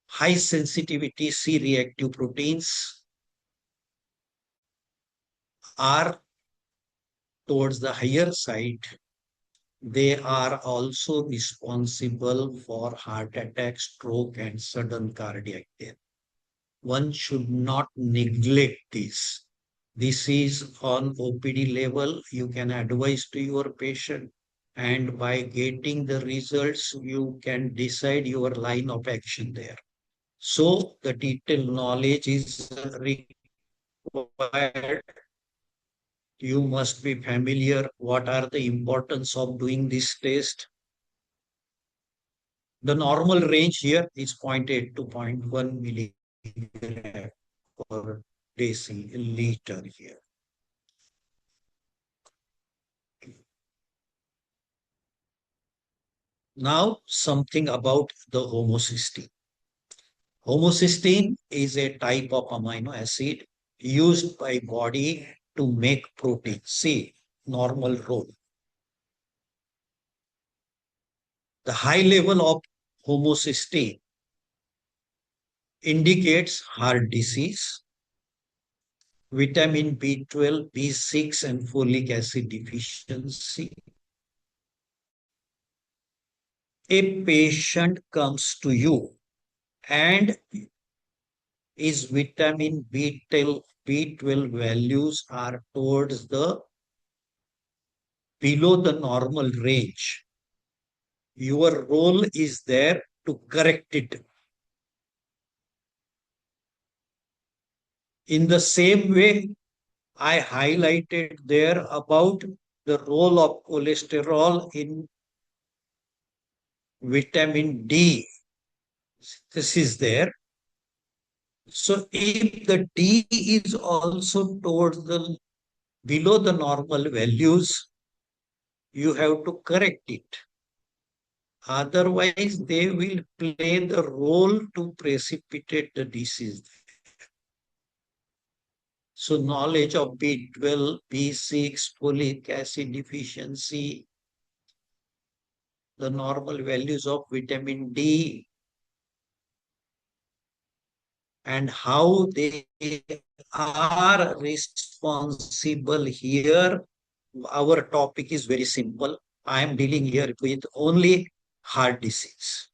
high sensitivity C-reactive proteins are towards the higher side, they are also responsible for heart attack, stroke, and sudden cardiac death. One should not neglect this. This is on OPD level. You can advise to your patient, and by getting the results, you can decide your line of action there. So the detailed knowledge is required. You must be familiar what are the importance of doing this test. The normal range here is 0.8 to 0.1 milligram per deciliter here. Now, something about the homocysteine. Homocysteine is a type of amino acid used by body to make protein. See, normal role. The high level of homocysteine indicates heart disease, vitamin B12, B6, and folic acid deficiency. A patient comes to you and his vitamin B12 values are towards the below the normal range. Your role is there to correct it. In the same way, I highlighted there about the role of cholesterol in vitamin D. This is there. So if the D is also towards the below the normal values, you have to correct it. Otherwise, they will play the role to precipitate the disease. So knowledge of B12, B6, folic acid deficiency, the normal values of vitamin D, and how they are responsible here. Our topic is very simple. I am dealing here with only heart disease.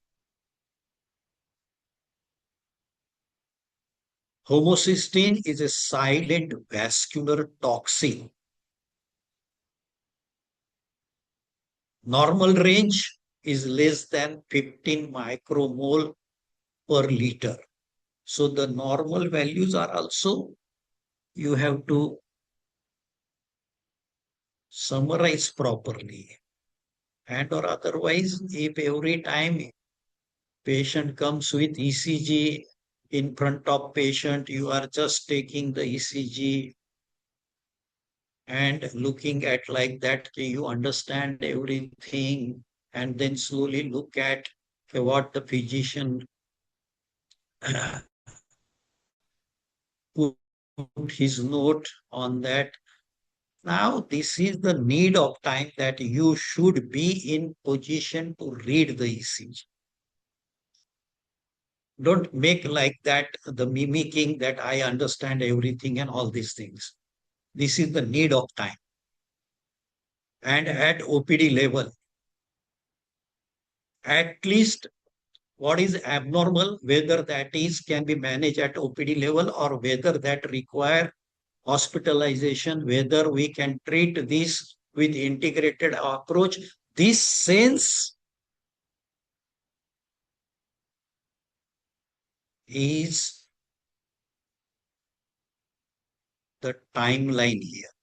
Homocysteine is a silent vascular toxin. Normal range is less than 15 micromole per liter. So the normal values are also, you have to summarize properly. And or otherwise, if every time patient comes with ECG in front of patient, you are just taking the ECG and looking at like that, you understand everything, and then slowly look at what the physician put his note on that. Now, this is the need of time that you should be in position to read the ECG. Don't make like that the mimicking that I understand everything and all these things. This is the need of time. And at OPD level, at least what is abnormal, whether that is can be managed at OPD level or whether that require hospitalization, whether we can treat this with integrated approach. This sense is the timeline here.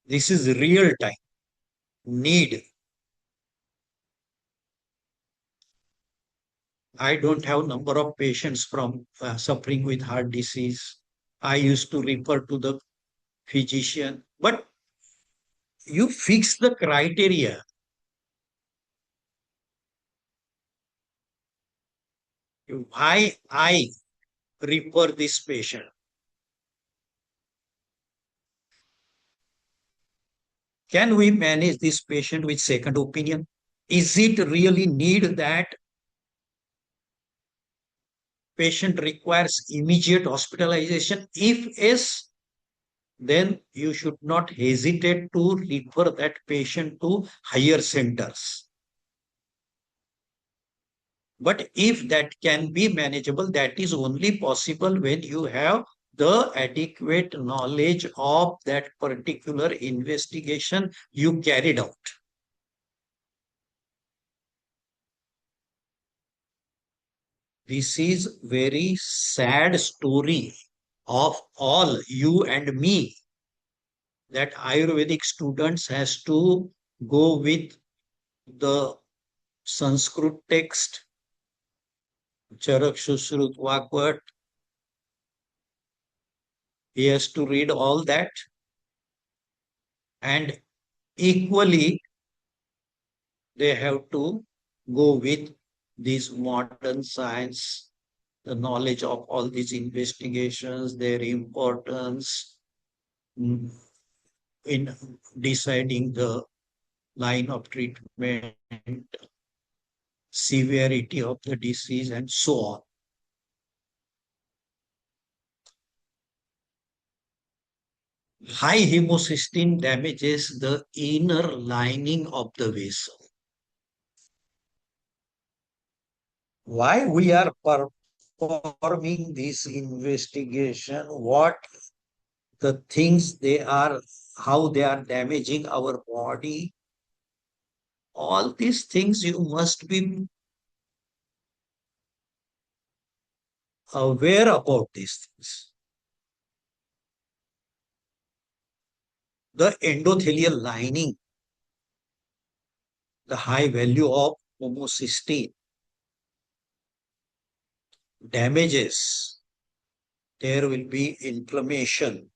This is real time need. I don't have number of patients from suffering with heart disease. I used to refer to the physician, but you fix the criteria. Why I refer this patient? Can we manage this patient with second opinion? Is it really need that patient requires immediate hospitalization? If yes, then you should not hesitate to refer that patient to higher centers. But if that can be manageable, that is only possible when you have the adequate knowledge of that particular investigation you carried out. This is very sad story of all you and me, that Ayurvedic students has to go with the Sanskrit text, Charak Shushruta Vakvat. He has to read all that. And equally, they have to go with this modern science, the knowledge of all these investigations, their importance in deciding the line of treatment, severity of the disease, and so on. High homocysteine damages the inner lining of the vessel. Why we are performing this investigation, what the things they are, how they are damaging our body, all these things you must be aware about these things. The endothelial lining, the high value of homocysteine damages, there will be inflammation.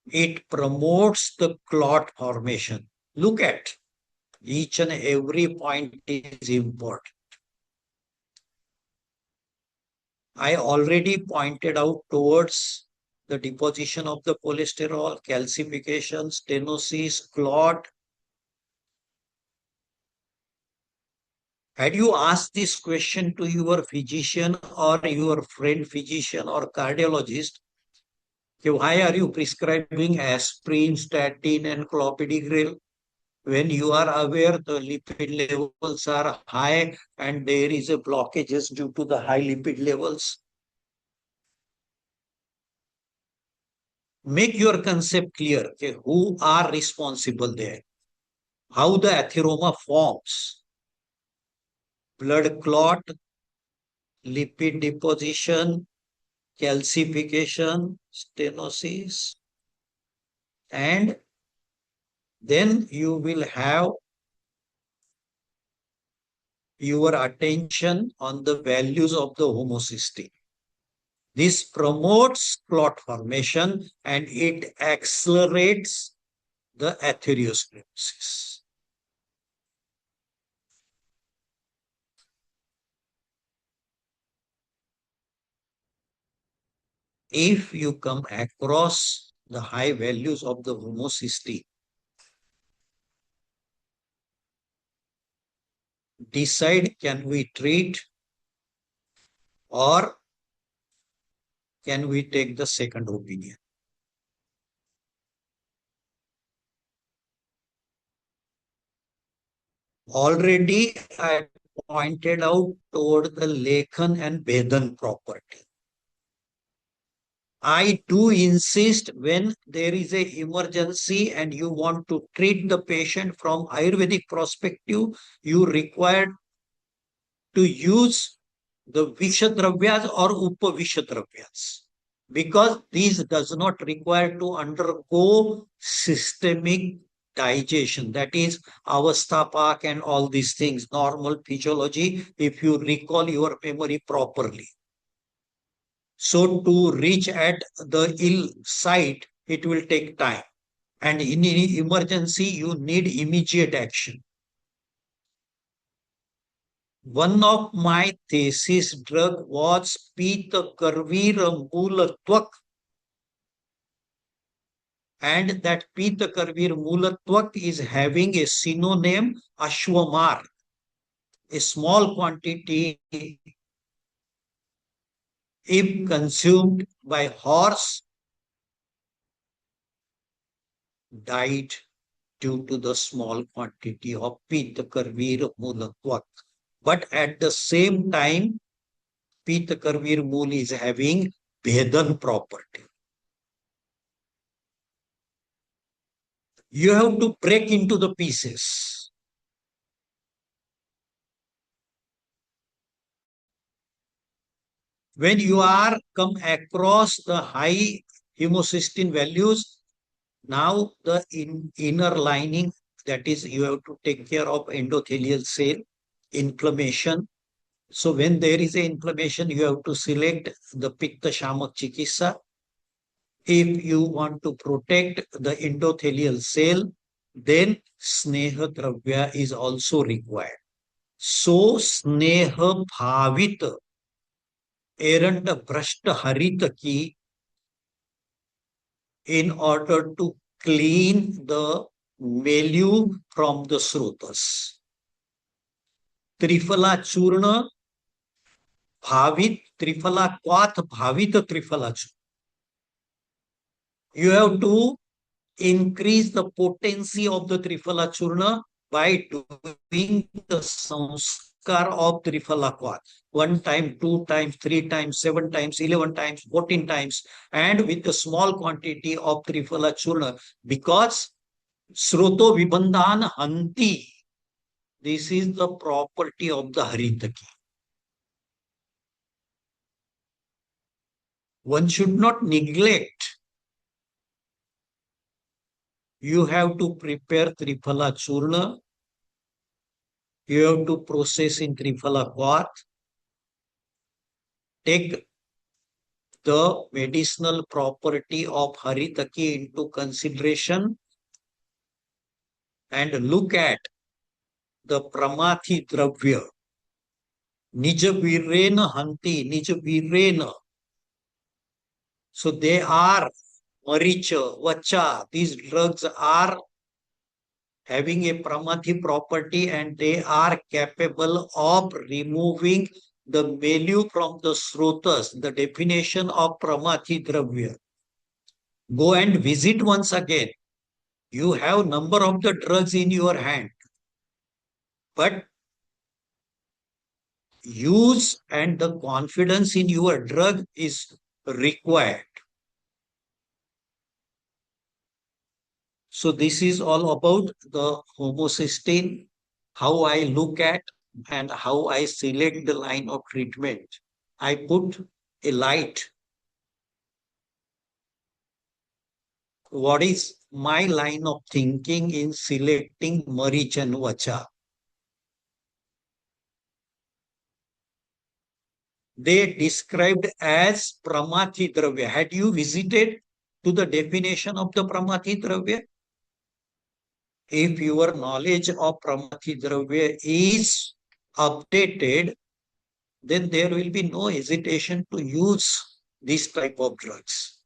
It promotes the clot formation. Look at each and every point is important. I already pointed out towards the deposition of the cholesterol, calcification, stenosis, clot. Had you asked this question to your physician or your friend physician or cardiologist, why are you prescribing aspirin, statin, and clopidogrel when you are aware the lipid levels are high and there is a blockages due to the high lipid levels? Make your concept clear. Okay, who are responsible there? How the atheroma forms? Blood clot, lipid deposition, calcification, stenosis, and then you will have your attention on the values of the homocysteine. This promotes clot formation and it accelerates the atherosclerosis. If you come across the high values of the homocysteine, decide can we treat or can we take the second opinion. Already I pointed out toward the Lekhan and Bedan property. I do insist when there is a emergency and you want to treat the patient from Ayurvedic perspective, you require to use the Vishadravyas or Upavishadravyas. Because these does not require to undergo systemic digestion. That is Avastapak and all these things, normal physiology, if you recall your memory properly. So to reach at the ill site, it will take time. And in any emergency, you need immediate action. One of my thesis drug was Pita Karvira Moolatwak. And that Pita Karvir Moolatwak is having a synonym Ashwamar. A small quantity, if consumed by horse, died due to the small quantity of Pita Karvir Moolatwak. But at the same time, Pita Karvir Mool is having Vedan property. You have to break into the pieces. When you are come across the high homocysteine values, now the inner lining, that is you have to take care of endothelial cell. inflammation. So when there is a inflammation, you have to select the Pitta Shamak Chikitsa. If you want to protect the endothelial cell, then Sneha Dravya is also required. So Sneha Bhavit Erand Brashta Harit ki, in order to clean the milieu from the srotas. Trifala Churna Bhavit Trifala Kwath Bhavit Trifala Churna. You have to increase the potency of the Trifala Churna by doing the samskar of Trifala Kwath. 1 time, 2 times, 3 times, 7 times, 11 times, 14 times, and with a small quantity of Trifala Churna, because Sroto Vibandhan Hanti, this is the property of the Haritaki. One should not neglect. You have to prepare Triphala Churna. You have to process in Triphala Kwath. Take the medicinal property of Haritaki into consideration and look at the Pramathi Dravya. Nija Virena Hanti, Nija Virena. So they are Maricha, Vacha. These drugs are having a Pramathi property and they are capable of removing the milieu from the srotas, the definition of Pramathi Dravya. Go and visit once again. You have number of the drugs in your hand, but use and the confidence in your drug is required. So this is all about the homocysteine, how I look at and how I select the line of treatment. I put a light. What is my line of thinking in selecting Marich and Vacha? They described as Pramathi Dravya. Had you visited to the definition of the Pramathi Dravya? If your knowledge of Pramathi Dravya is updated, then there will be no hesitation to use this type of drugs.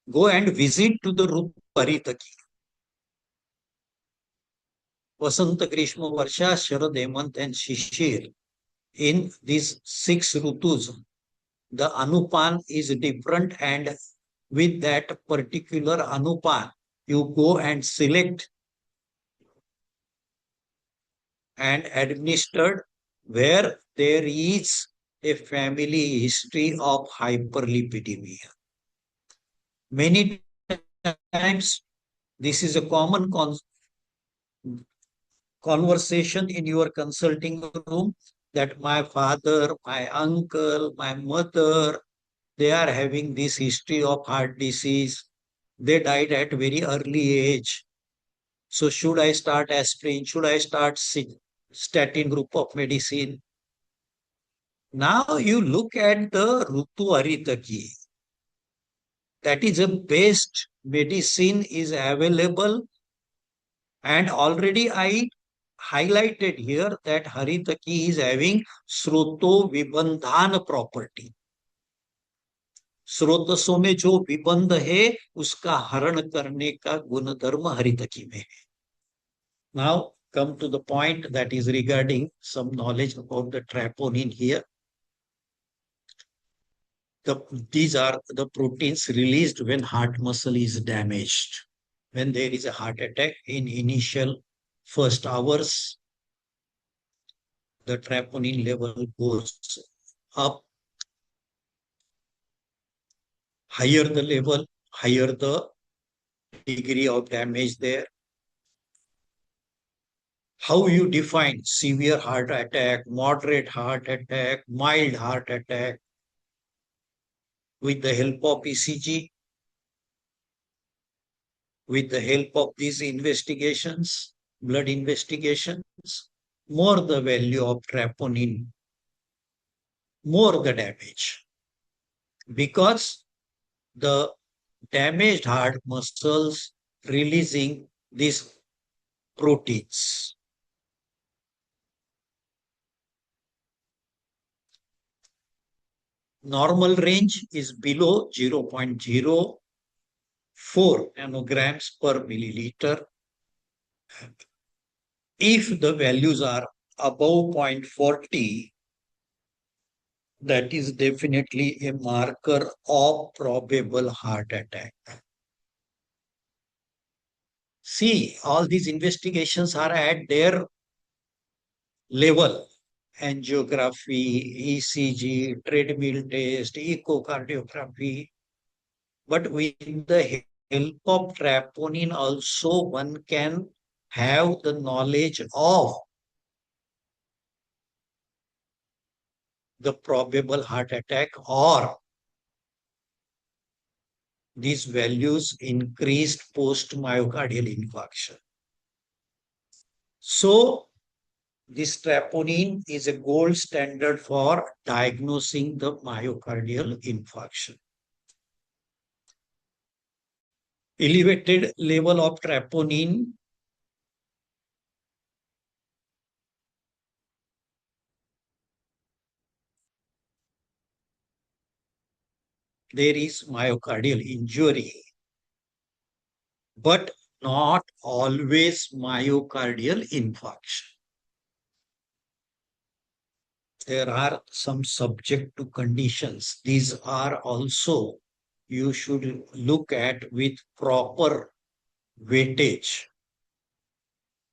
Go and visit to the Rutu Haritaki. Vasanta, Grishma, Varsha, Sharad, Hemant and Shishir. In these 6 Rutus, the Anupan is different, and with that particular Anupan, you go and select and administered where there is a family history of hyperlipidemia. Many times, this is a common conversation in your consulting room that my father, my uncle, my mother, they are having this history of heart disease. They died at very early age. So should I start aspirin? Should I start statin group of medicine? Now you look at the Rutu Aritaki. That is a best medicine is available, and already I highlighted here that Haritaki is having Sroto Vibandhan property. स्रोतसों में जो विबंध है उसका हरण करने का गुणधर्म हरितकी में है. Now come to the point that is regarding some knowledge about the troponin here. These are the proteins released when heart muscle is damaged. When there is a heart attack in initial first hours, the troponin level goes up. Higher the level, higher the degree of damage there. How you define severe heart attack, moderate heart attack, mild heart attack? With the help of ECG, with the help of these investigations, blood investigations, more the value of troponin, more the damage. Because the damaged heart muscles releasing these proteins. Normal range is below 0.04 nanograms per milliliter. If the values are above 0.40, that is definitely a marker of probable heart attack. See, all these investigations are at their level. Angiography, ECG, treadmill test, echocardiography. But with the help of troponin also one can have the knowledge of the probable heart attack or these values increased post myocardial infarction. So this troponin is a gold standard for diagnosing the myocardial infarction. Elevated level of troponin there is myocardial injury, but not always myocardial infarction. There are some subject to conditions. These are also you should look at with proper weightage.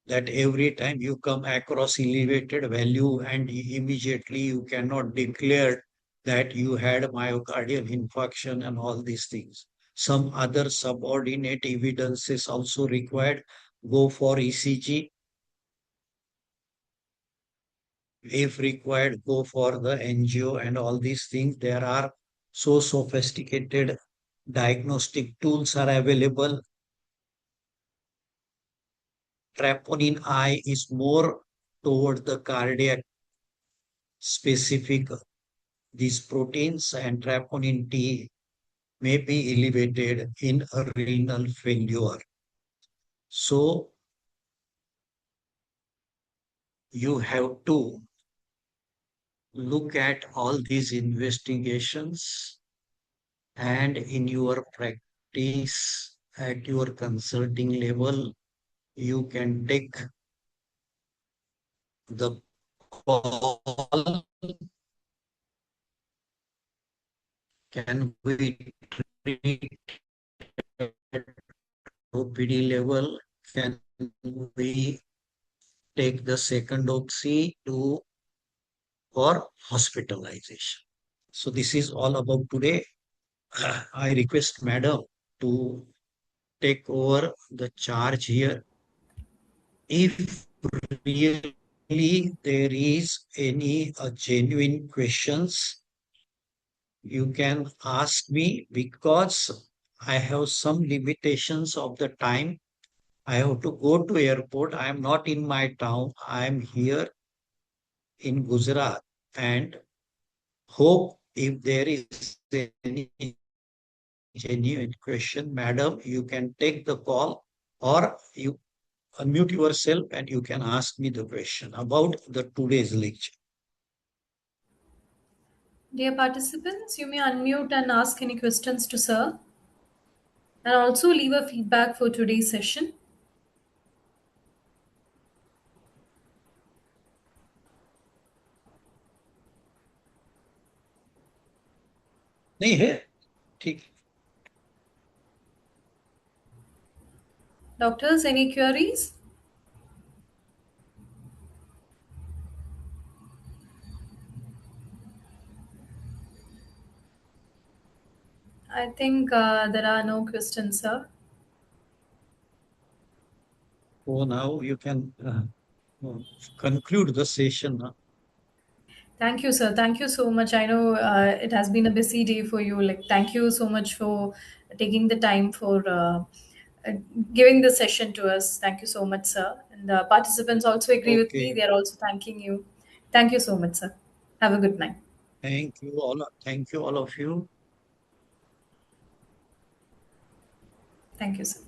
That every time you come across elevated value and immediately you cannot declare that you had myocardial infarction and all these things. Some other subordinate evidence is also required. Go for ECG. If required, go for the angio and all these things. There are so sophisticated diagnostic tools are available. Troponin I is more toward the cardiac specific these proteins, and troponin T may be elevated in a renal failure. So you have to look at all these investigations and in your practice at your consulting level, you can take the call. Can we treat at OPD level? Can we take the second OPC to for hospitalization? So this is all about today. I request Madam to take over the charge here. If really there is any genuine questions, you can ask me because I have some limitations of the time. I have to go to airport. I am not in my town. I am here in Gujarat and hope if there is any genuine question, madam, you can take the call or you unmute yourself and you can ask me the question about the today's lecture. Dear participants, you may unmute and ask any questions to Sir, and also leave a feedback for today's session. नहीं है ठीक Doctors, any queries? I think there are no questions, Sir. so now you can conclude the session. Thank you, sir. Thank you so much. I know it has been a busy day for you. Like, thank you so much for taking the time for uh, giving this session to us. Thank you so much, sir. And the participants also agree with me. Okay. They are also thanking you. Thank you so much, sir. Have a good night. Thank you all. Thank you all of you. Thank you, sir.